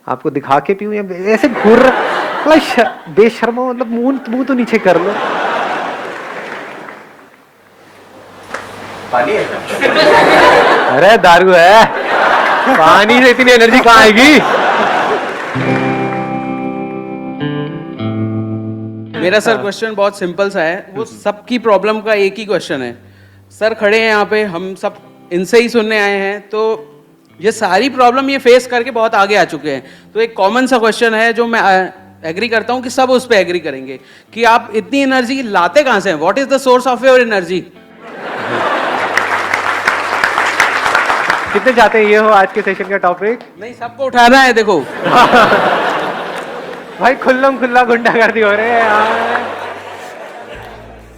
आपको दिखा के पीऊं या ऐसे घूर रहा बेशर्मो, मतलब मुंह तो नीचे कर लो। पानी है? अरे दारू है, पानी से इतनी एनर्जी कहाँ आएगी? मेरा सर क्वेश्चन बहुत सिंपल सा है, वो सबकी प्रॉब्लम का एक ही क्वेश्चन है। सर खड़े हैं यहाँ पे, हम सब इनसे ही सुनने आए हैं, तो ये सारी प्रॉब्लम ये फेस करके बहुत आगे आ चुके हैं। तो एक कॉमन सा क्वेश्चन है जो मैं एग्री करता हूँ कि सब उस पर एग्री करेंगे कि आप इतनी एनर्जी लाते कहाँ से हैं? What is the source of your energy? कितने चाहते हैं ये हो आज के सेशन का टॉपिक? नहीं, सबको उठाना है। देखो भाई खुल्लम खुल्ला गुंडागर्दी हो रहे हैं यार।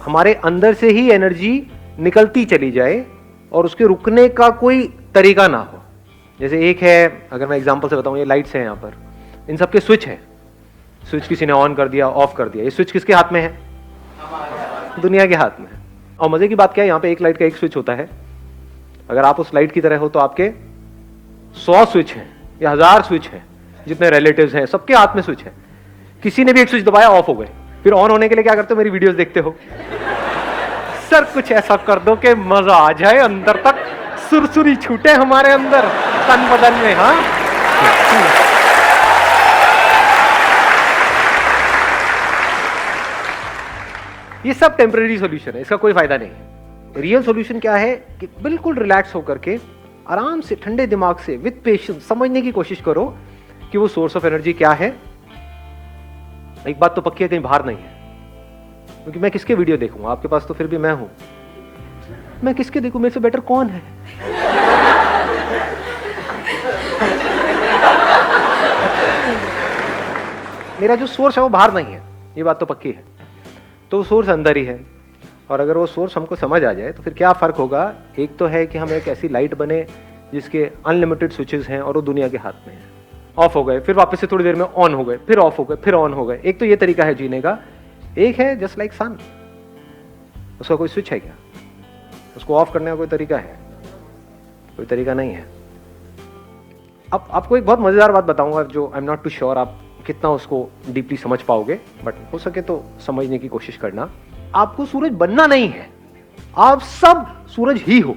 हमारे अंदर से ही एनर्जी निकलती चली जाए और उसके रुकने का कोई तरीका ना हो। जैसे एक है, अगर मैं एग्जांपल से बताऊं, ये लाइट्स हैं यहाँ पर, इन सब के स्विच है। स्विच किसी ने ऑन कर दिया, ऑफ कर दिया। ये स्विच किसके हाथ में है? दुनिया के हाथ में है। और मजे की बात क्या है, यहाँ पे एक लाइट का एक स्विच होता है। अगर आप उस लाइट की तरह हो तो आपके 100 स्विच हैं या 1000 स्विच हैं, जितने रिलेटिव्स हैं सबके हाथ में स्विच है। किसी ने भी एक स्विच दबाया, ऑफ हो गए। फिर ऑन होने के लिए क्या करते हो? मेरी वीडियोस देखते हो। सर कुछ ऐसा कर दो कि मजा आ जाए, अंदर तक सुरसुरी छूटे हमारे अंदर, तन बदन में। हाँ, ये सब टेम्परेरी सॉल्यूशन है, इसका कोई फायदा नहीं है। रियल सॉल्यूशन क्या है कि बिल्कुल रिलैक्स होकर के आराम से ठंडे दिमाग से विद पेशेंस समझने की कोशिश करो कि वो सोर्स ऑफ एनर्जी क्या है। एक बात तो पक्की है, कहीं बाहर नहीं है। क्योंकि मैं किसके वीडियो देखूंगा? आपके पास तो फिर भी मैं हूं। मैं किसके देखूं? मेरे से बेटर कौन है? मेरा जो सोर्स है वो बाहर नहीं है, ये बात तो पक्की है। तो सोर्स अंदर ही है। और अगर वो सोर्स हमको समझ आ जाए तो फिर क्या फर्क होगा? एक तो है कि हम एक ऐसी लाइट बने जिसके अनलिमिटेड स्विचेस हैं और वो दुनिया के हाथ में है। ऑफ हो गए, फिर वापस से थोड़ी देर में ऑन हो गए, फिर ऑफ हो गए, फिर ऑन हो गए। एक तो ये तरीका है जीने का। एक है जस्ट लाइक सन, उसका कोई स्विच है क्या? उसको ऑफ करने का कोई तरीका है? कोई तरीका नहीं है। अब आपको एक बहुत मजेदार बात बताऊंगा जो I am not too sure आप कितना उसको डीपली समझ पाओगे, बट हो सके तो समझने की कोशिश करना। आपको सूरज बनना नहीं है, आप सब सूरज ही हो।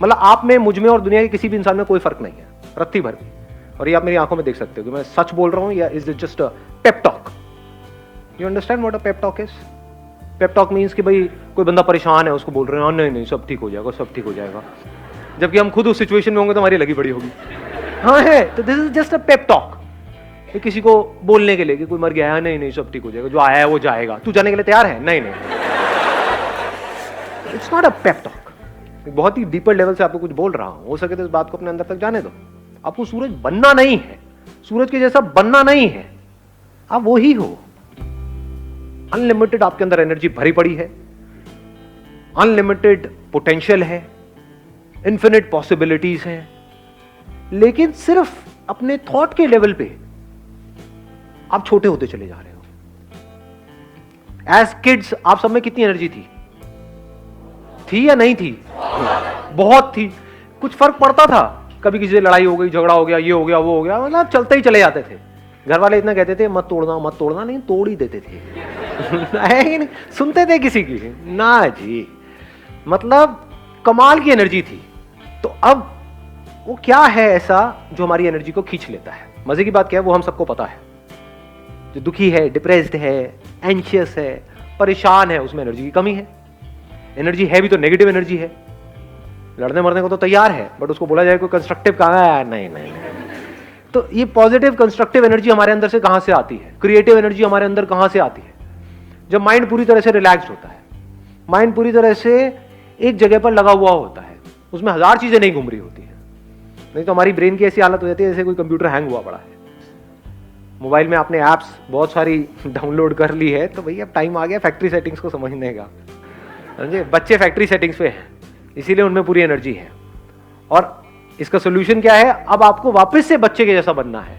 मतलब आप में, मुझ में और दुनिया के किसी भी इंसान में कोई फर्क नहीं है, रत्ती भर भी। और ये आप मेरी आंखों में देख सकते हो कि मैं सच बोल रहा हूं या is it just a pep talk. You understand what a pep talk is? Pep talk means कि भाई कोई बंदा परेशान है, उसको बोल रहे हैं नहीं नहीं सब ठीक हो जाएगा, सब ठीक हो जाएगा। जबकि हम खुद उस सिचुएशन में होंगे तो हमारी लगी बड़ी होगी। हाँ है, तो this is just a pep talk. किसी को बोलने के लिए कि कोई मर गया है, नहीं नहीं सब ठीक हो जाएगा, जो आया है वो जाएगा, तू जाने के लिए तैयार है? नहीं नहीं। It's not a pep talk. बहुत ही डीपर लेवल से आपको कुछ बोल रहा हूं, हो सके तो इस बात को अपने अंदर तक जाने दो। आपको सूरज बनना नहीं है, सूरज के जैसा बनना नहीं है, आप वो ही हो। अनलिमिटेड आपके अंदर एनर्जी भरी पड़ी है, अनलिमिटेड पोटेंशियल है, इन्फिनिट पॉसिबिलिटीज हैं। लेकिन सिर्फ अपने थॉट के लेवल पे आप छोटे होते चले जा रहे हो। एज किड्स आप सब में कितनी एनर्जी थी या नहीं थी? बहुत थी। कुछ फर्क पड़ता था? कभी किसी से लड़ाई हो गई, झगड़ा हो गया, ये हो गया, वो हो गया, मतलब चलते ही चले जाते थे। घर वाले इतना कहते थे मत तोड़ना मत तोड़ना, नहीं तोड़ ही देते थे। नहीं, सुनते थे किसी की? ना जी। मतलब कमाल की एनर्जी थी। तो अब वो क्या है ऐसा जो हमारी एनर्जी को खींच लेता है? मजे की बात क्या है, वो हम सबको पता है। जो दुखी है, डिप्रेस्ड है, एंशियस है, परेशान है, उसमें एनर्जी की कमी है। एनर्जी है भी तो नेगेटिव एनर्जी है, लड़ने मरने को तो तैयार है, बट उसको बोला जाए कोई कंस्ट्रक्टिव कहाँ है? नहीं नहीं। तो ये पॉजिटिव कंस्ट्रक्टिव एनर्जी हमारे अंदर से कहां से आती है? क्रिएटिव एनर्जी हमारे अंदर कहां से आती है? जब माइंड पूरी तरह से रिलैक्स्ड होता है, माइंड पूरी तरह से एक जगह पर लगा हुआ होता है, उसमें हजार चीजें नहीं घूम रही होती है। नहीं तो हमारी ब्रेन की ऐसी हालत हो जाती है जैसे कोई कंप्यूटर हैंग हुआ पड़ा है। मोबाइल में आपने ऐप्स बहुत सारी डाउनलोड कर ली है, तो भैया अब टाइम आ गया फैक्ट्री सेटिंग्स को समझने का। समझे? बच्चे फैक्ट्री सेटिंग्स पे हैं, इसीलिए उनमें पूरी एनर्जी है। और इसका सोल्यूशन क्या है? अब आपको वापस से बच्चे के जैसा बनना है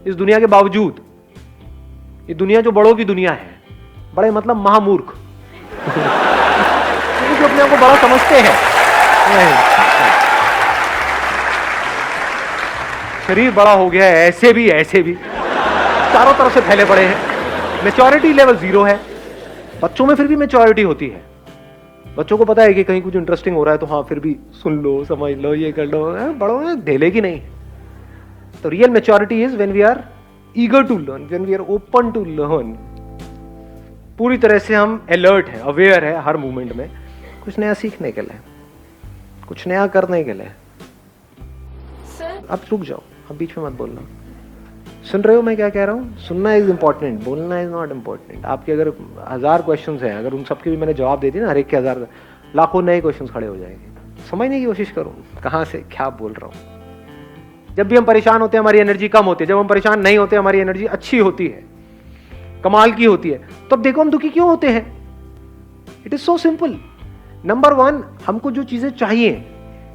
इस दुनिया के बावजूद। ये दुनिया जो बड़ों की दुनिया है, बड़े मतलब महामूर्ख जो अपने आप को बड़ा समझते हैं। शरीर बड़ा हो गया है, ऐसे भी चारों तरफ से फैले पड़े हैं, मैच्योरिटी लेवल 0 है। बच्चों में फिर भी मैच्योरिटी होती है, बच्चों को पता है कि कहीं कुछ इंटरेस्टिंग हो रहा है तो हाँ फिर भी सुन लो, समझ लो, ये कर लो। बड़ों में ढेले की नहीं। तो real maturity is when we are eager to learn, when we are open to learn. पूरी तरह से हम अलर्ट है, अवेयर है हर मोमेंट में, कुछ नया सीखने के लिए, कुछ नया करने के लिए। अब रुक जाओ, अब बीच में मत बोलना। सुन रहे हो मैं क्या कह रहा हूँ? सुनना इज इंपॉर्टेंट, बोलना इज नॉट इंपॉर्टेंट। आपके अगर 1000 क्वेश्चंस हैं, अगर उन सबके भी मैंने जवाब दे दिए ना, हर एक के 1000, लाखों नए क्वेश्चंस खड़े हो जाएंगे। समझने की कोशिश करो कहाँ से क्या बोल रहा हूँ। जब भी हम परेशान होते हैं हमारी एनर्जी कम होती है, जब हम परेशान नहीं होते हमारी एनर्जी अच्छी होती है, कमाल की होती है। तो अब देखो हम दुखी क्यों होते हैं? It is so simple. Number 1, हमको जो चीजें चाहिए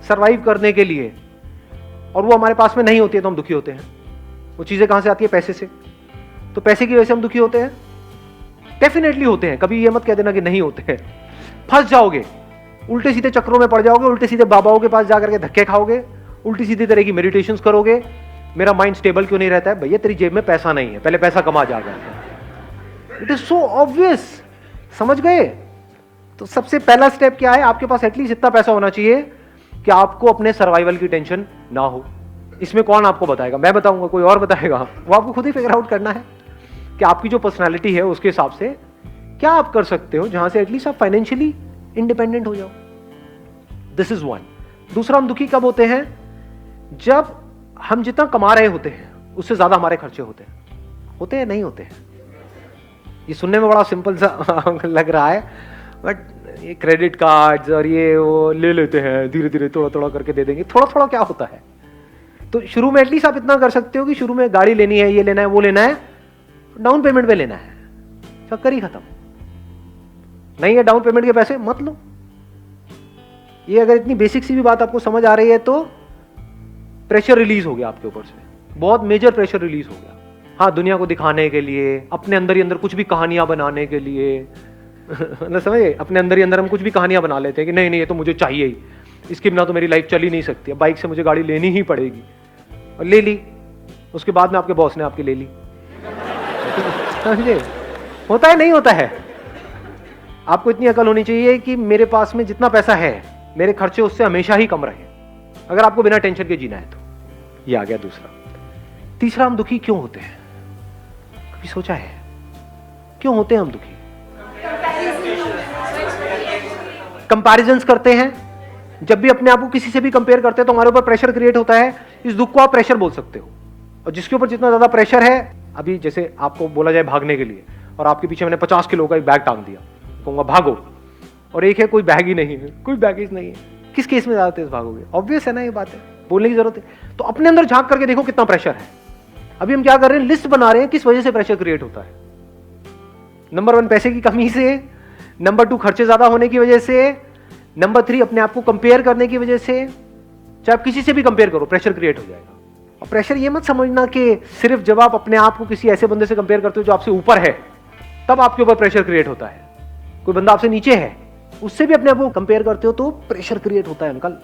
सरवाइव करने के लिए और वो हमारे पास में नहीं होती है तो हम दुखी होते हैं। वो चीजें कहां से आती है? पैसे से। तो पैसे की वजह से हम दुखी होते हैं? डेफिनेटली होते हैं। कभी ये मत कह देना कि नहीं होते हैं। फंस जाओगे, उल्टे सीधे चक्रों में पड़ जाओगे, उल्टे सीधे बाबाओं के पास जाकर के धक्के खाओगे, उल्टी सीधी तरह की मेडिटेशंस करोगे। मेरा माइंड स्टेबल क्यों नहीं रहता है? भैया तेरी जेब में पैसा नहीं है, पहले पैसा कमा जाएगा। It is so obvious. समझ गए? तो सबसे पहला स्टेप क्या है? आपके पास एटलीस्ट इतना पैसा होना चाहिए कि आपको अपने सर्वाइवल की टेंशन ना हो। इसमें कौन आपको बताएगा? मैं बताऊंगा? कोई और बताएगा? वो आपको खुद ही फिगर आउट करना है कि आपकी जो पर्सनालिटी है उसके हिसाब से क्या आप कर सकते हो जहां से एटलीस्ट आप फाइनेंशियली इंडिपेंडेंट हो जाओ। This is 1। दूसरा, हम दुखी कब होते हैं? जब हम जितना कमा रहे होते हैं उससे ज्यादा हमारे खर्चे होते हैं नहीं होते हैं? ये सुनने में बड़ा सिंपल सा लग रहा है, बट ये क्रेडिट कार्ड्स और ये वो ले लेते हैं, धीरे धीरे थोड़ा थोड़ा करके दे देंगे। थोड़ा थोड़ा क्या होता है? तो शुरू में एटलीस्ट आप इतना कर सकते हो कि शुरू में गाड़ी लेनी है, ये लेना है, वो लेना है, डाउन पेमेंट पे लेना है, चक्कर ही खत्म। नहीं है डाउन पेमेंट के पैसे, मत लो। ये अगर इतनी बेसिक सी भी बात आपको समझ आ रही है तो प्रेशर रिलीज हो गया आपके ऊपर से, बहुत मेजर प्रेशर रिलीज हो गया। हाँ, दुनिया को दिखाने के लिए, अपने अंदर ही अंदर कुछ भी कहानियां बनाने के लिए ना, समझे? अपने अंदर ही अंदर हम कुछ भी कहानियां बना लेते हैं कि नहीं नहीं ये तो मुझे चाहिए ही, इसके बिना तो मेरी लाइफ चल ही नहीं सकती, बाइक से मुझे गाड़ी लेनी ही पड़ेगी। और ले ली, उसके बाद में आपके बॉस ने आपकी ले ली। समझे? होता है नहीं होता है? आपको इतनी अकल होनी चाहिए कि मेरे पास में जितना पैसा है मेरे खर्चे उससे हमेशा ही कम रहे, अगर आपको बिना टेंशन के जीना है तो। ये आ गया दूसरा। तीसरा, हम दुखी क्यों होते हैं? कभी सोचा है क्यों होते हैं हम दुखी? कंपैरिजंस करते हैं। जब भी अपने आप को किसी से भी कंपेयर करते हैं तो हमारे ऊपर प्रेशर क्रिएट होता है। इस दुख को आप प्रेशर बोल सकते हो। और जिसके ऊपर जितना ज्यादा प्रेशर है, अभी जैसे आपको बोला जाए भागने के लिए और आपके पीछे मैंने 50 किलो का एक बैग टांग दिया, कहूंगा भागो, और एक है कोई बैग ही नहीं है, कोई बैगेज नहीं है, किस केस में ज्यादा तेज भागोगे? ऑब्वियस है ना, ये बात है, बोलने की जरूरत है। तो अपने अंदर झांक करके देखो कितना प्रेशर है। अभी हम क्या कर रहे हैं? लिस्ट बना रहे हैं किस वजह से प्रेशर क्रिएट होता है। नंबर 1 पैसे की कमी से, नंबर 2 खर्चे ज्यादा होने की वजह से, नंबर 3 अपने आप को कंपेयर करने की वजह से। चाहे आप किसी से भी कंपेयर करो, प्रेशर क्रिएट हो जाएगा। और प्रेशर ये मत समझना कि सिर्फ जब आप अपने आप को किसी ऐसे बंदे से कंपेयर करते हो जो आपसे ऊपर है तब आपके ऊपर प्रेशर क्रिएट होता है। कोई बंदा आपसे नीचे है, उससे भी अपने आप को कंपेयर करते हो तो प्रेशर क्रिएट होता है अंकल।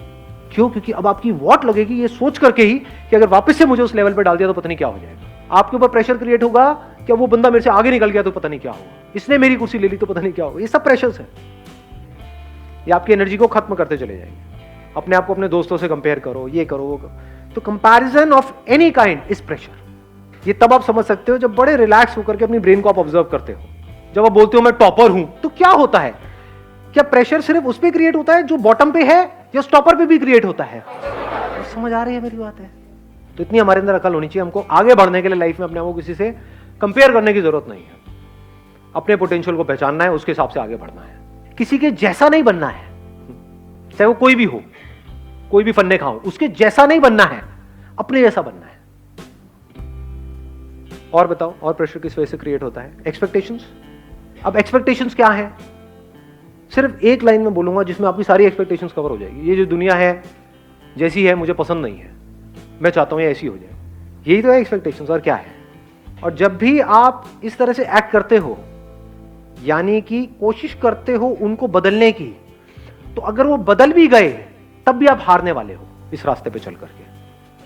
क्यों? क्योंकि अब आपकी वॉट लगेगी ये सोच करके ही कि अगर वापस से मुझे उस लेवल पर डाल दिया तो पता नहीं क्या हो जाएगा। आपके ऊपर प्रेशर क्रिएट होगा कि वो बंदा मेरे से आगे निकल गया तो पता नहीं क्या होगा, इसने मेरी कुर्सी ले ली तो पता नहीं क्या होगा। ये सब प्रेशर्स है, ये आपकी एनर्जी को खत्म करते चले जाएंगे। अपने आप को अपने दोस्तों से कंपेयर करो, ये करो, वो करो। तो comparison of any kind is pressure. ये तब आप समझ सकते हो जब बड़े रिलैक्स होकर के अपनी ब्रेन को आप ऑब्जर्व करते हो। जब आप बोलते हो मैं टॉपर हूं, तो क्या होता है? क्या प्रेशर सिर्फ उस पर क्रिएट होता है जो बॉटम पे है, या टॉपर पे भी क्रिएट होता है? समझ आ रही है मेरी बात है? तो इतनी हमारे अंदर अकल होनी चाहिए, हमको आगे बढ़ने के लिए लाइफ में अपने आप को किसी से कंपेयर करने की जरूरत नहीं है। अपने पोटेंशियल को पहचानना है, उसके हिसाब से आगे बढ़ना है। किसी के जैसा नहीं बनना है, चाहे वो कोई भी हो, कोई भी फन्ने खाओ, उसके जैसा नहीं बनना है, अपने जैसा बनना है। और बताओ, और प्रेशर किस वजह से क्रिएट होता है? एक्सपेक्टेशंस। अब एक्सपेक्टेशंस क्या है? सिर्फ एक लाइन में बोलूंगा जिसमें आपकी सारी एक्सपेक्टेशंस कवर हो जाएगी। ये जो दुनिया है जैसी है मुझे पसंद नहीं है, मैं चाहता हूं ये ऐसी हो जाए, यही तो है एक्सपेक्टेशंस। और क्या है? और जब भी आप इस तरह से एक्ट करते हो, यानी कि कोशिश करते हो उनको बदलने की, तो अगर वो बदल भी गए तब भी आप हारने वाले हो इस रास्ते पे चल करके।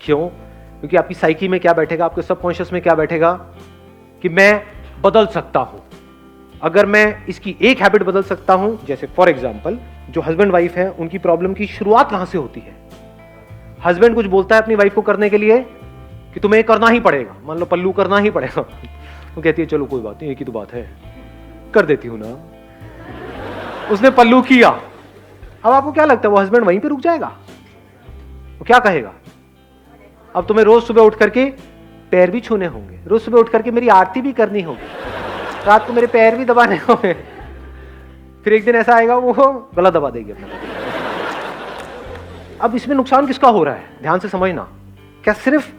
क्यों? क्योंकि आपकी साइकी में क्या बैठेगा, आपके सबकॉन्शियस में क्या बैठेगा कि मैं बदल सकता हूं। अगर मैं इसकी एक हैबिट बदल सकता हूं, जैसे फॉर एग्जांपल जो हस्बैंड वाइफ है उनकी प्रॉब्लम की शुरुआत कहां से होती है? हस्बैंड कुछ बोलता है अपनी वाइफ को करने के लिए कि तुम्हें करना ही पड़ेगा, मान लो पल्लू करना ही पड़ेगा, वो कहती है चलो कोई बात नहीं, एक ही तो बात है, कर देती हूं ना। उसने पल्लू किया, अब आपको क्या लगता है वो हस्बैंड वहीं पे रुक जाएगा? वो क्या कहेगा? अब तुम्हें रोज सुबह उठ करके पैर भी छूने होंगे, रोज सुबह उठ करके मेरी आरती भी करनी होगी, रात को मेरे पैर भी दबाने होंगे। फिर एक दिन ऐसा आएगा वो गला दबा देगी अपना। अब इसमें नुकसान किसका हो रहा है? ध्यान से समझना, क्या सिर्फ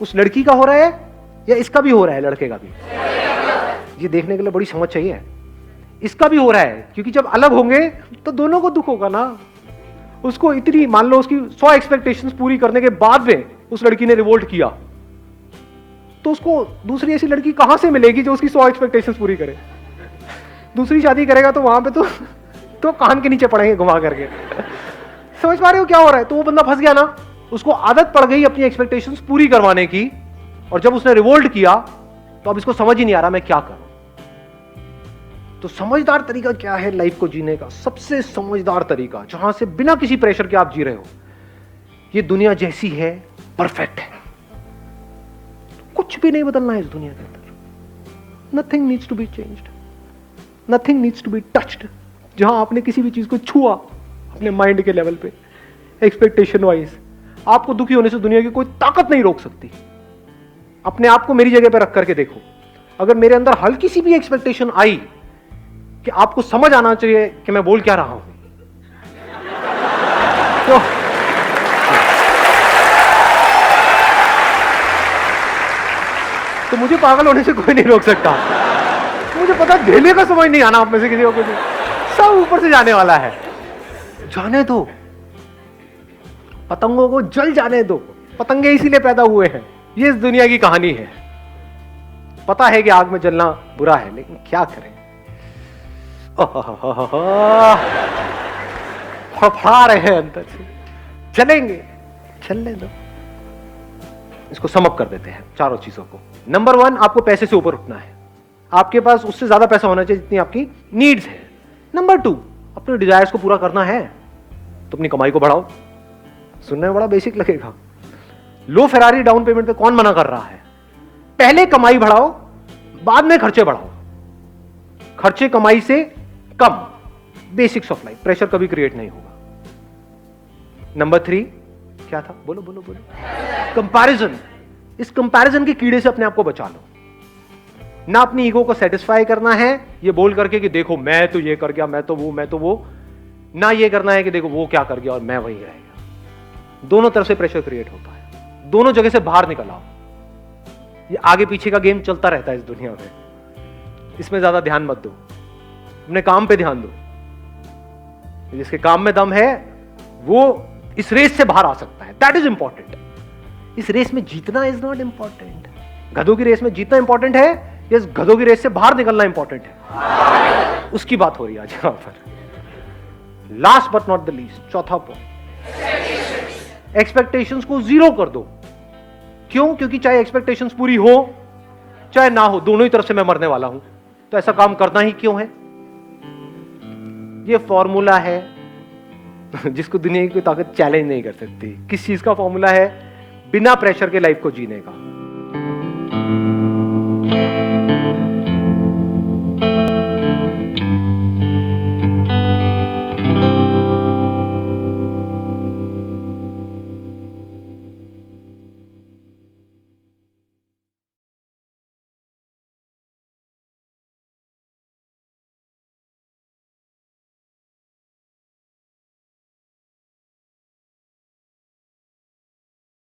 उस लड़की का हो रहा है या इसका भी हो रहा है, लड़के का भी? ये देखने के लिए बड़ी समझ चाहिए। इसका भी हो रहा है, क्योंकि जब अलग होंगे तो दोनों को दुख होगा ना। उसको इतनी, मान लो उसकी 100 एक्सपेक्टेशंस पूरी करने के बाद में उस लड़की ने रिवोल्ट किया, तो उसको दूसरी ऐसी लड़की कहां से मिलेगी जो उसकी 100 एक्सपेक्टेशंस पूरी करे? दूसरी शादी करेगा तो वहां पे तो कान के नीचे पड़ेंगे घुमा करके। समझ पा रहे हो क्या हो रहा है? तो वो बंदा फंस गया ना, उसको आदत पड़ गई अपनी एक्सपेक्टेशंस पूरी करवाने की, और जब उसने रिवोल्ट किया तो अब इसको समझ ही नहीं आ रहा मैं क्या करूं। तो समझदार तरीका क्या है लाइफ को जीने का? सबसे समझदार तरीका, जहां से बिना किसी प्रेशर के आप जी रहे हो, ये दुनिया जैसी है परफेक्ट है, कुछ भी नहीं बदलना है इस दुनिया के अंदर। Nothing needs to be changed, nothing needs to be touched. जहां आपने किसी भी चीज को छुआ अपने माइंड के लेवल पे, एक्सपेक्टेशन वाइज, आपको दुखी होने से दुनिया की कोई ताकत नहीं रोक सकती। अपने आप को मेरी जगह पे रख करके देखो, अगर मेरे अंदर हल्की सी भी एक्सपेक्टेशन आई कि आपको समझ आना चाहिए कि मैं बोल क्या रहा हूं, तो मुझे पागल होने से कोई नहीं रोक सकता। मुझे पता ढेले का समझ नहीं आना आप में से किसी को कुछ, सब ऊपर से जाने वाला है। जाने दो, पतंगों को जल जाने दो, पतंगे इसीलिए पैदा हुए हैं। ये इस दुनिया की कहानी है। पता है कि आग में जलना बुरा है, लेकिन क्या करें, फड़फड़ा रहे हैं अंदर से, चलेंगे, चलने दो। इसको समअप कर देते हैं चारों चीजों को। नंबर 1, आपको पैसे से ऊपर उठना है। आपके पास उससे ज्यादा पैसा होना चाहिए जितनी आपकी नीड्स है। नंबर 2, अपने डिजायर्स को पूरा करना है तो अपनी कमाई को बढ़ाओ। सुनने में बड़ा बेसिक लगेगा। लो फेरारी डाउन पेमेंट पे कौन मना कर रहा है? पहले कमाई बढ़ाओ, बाद में खर्चे बढ़ाओ। खर्चे कमाई से कम, बेसिक्स ऑफ लाइफ, प्रेशर कभी क्रिएट नहीं होगा। नंबर 3 क्या था? बोलो बोलो बोलो। कंपैरिजन। इस कंपैरिजन के कीड़े से अपने आप को बचा लो। ना अपनी ईगो को सेटिस्फाई करना है ये बोल करके कि देखो मैं तो ये कर गया, मैं तो वो, ना ये करना है कि देखो वो क्या कर गया और मैं वही रह गया। दोनों तरफ से प्रेशर क्रिएट होता है, दोनों जगह से बाहर निकल आओ। ये आगे पीछे का गेम चलता रहता है इस दुनिया में, इसमें ज्यादा ध्यान मत दो, अपने काम पे ध्यान दो। जिसके काम में दम है वो इस रेस से बाहर आ सकता है, दैट इज इंपॉर्टेंट। इस रेस में जीतना इज नॉट इंपॉर्टेंट। गधों की रेस में जीतना इंपॉर्टेंट है, या गधों की रेस से बाहर निकलना इंपॉर्टेंट है, उसकी बात हो रही है आज यहां पर। Last but not the least, चौथा पॉइंट, एक्सपेक्टेशंस को जीरो कर दो। क्यों? क्योंकि चाहे एक्सपेक्टेशंस पूरी हो चाहे ना हो, दोनों ही तरफ से मैं मरने वाला हूं, तो ऐसा काम करना ही क्यों है? ये फॉर्मूला है जिसको दुनिया की कोई ताकत चैलेंज नहीं कर सकती। किस चीज का फॉर्मूला है? बिना प्रेशर के लाइफ को जीने का।